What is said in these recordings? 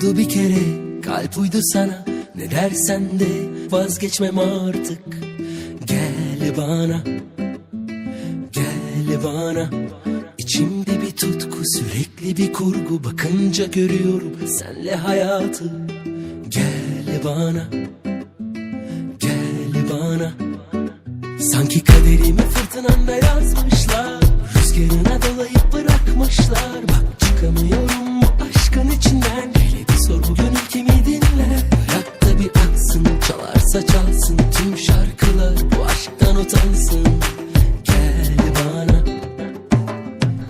Oldu bir kere kalp uydu sana, ne dersen de vazgeçmem artık. Gel bana, gel bana. İçimde bir tutku, sürekli bir kurgu, bakınca görüyorum senle hayatı. Gel bana, gel bana. Sanki kaderimi fırtınanda yazmışlar, rüzgarına dolayıp bırakmışlar. Bak çıkamıyorum bu aşkın içinden. Hele bir sor bu gönül kimi dinler. Bırak da bir aksın, çalarsa çalsın tüm şarkılar, bu aşktan utansın. Gel bana,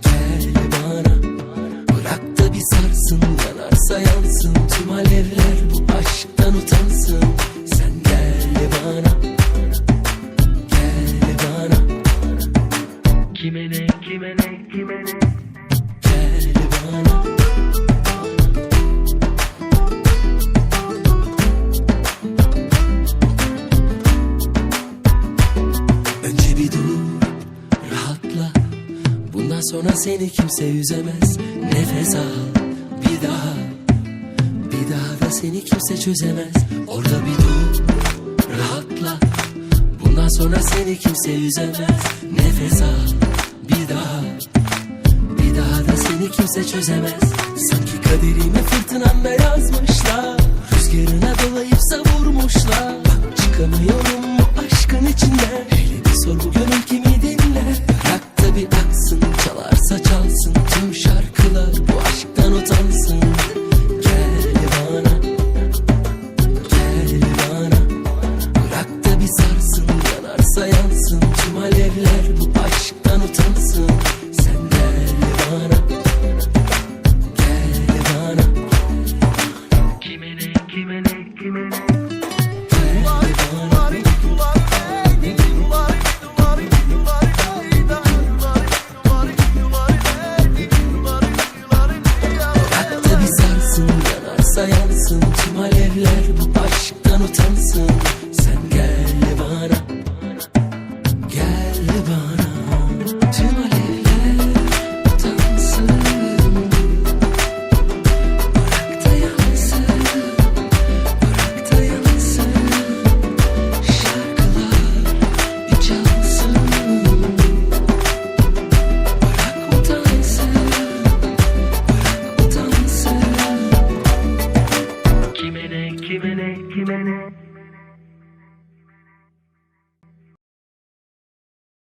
gel bana. Bırak da bir sarsın, yanarsa yansın tüm alevler, bu aşktan utansın. Sen gel bana, gel bana. Kime ne, kime ne, kime ne? Gel bana. Önce bir dur, rahatla. Bundan sonra seni kimse üzemez. Nefes al, bir daha. Bir daha da seni kimse çözemez. Orada bir dur, rahatla. Bundan sonra seni kimse üzemez. Nefes al, bir daha. Bir daha da seni kimse çözemez. Sanki kaderimi fırtınanda yazmışlar, rüzgarına dolayıp savurmuşlar. Bak çıkamıyorum bu aşkın içinden. Hele bir sor bu gönül kimi dinler. Bırak da bir aksın, çalarsa çalsın tüm şarkılar, bu aşktan utansın. Gel bana, gel bana. Bırak da bir sarsın, yanarsa yansın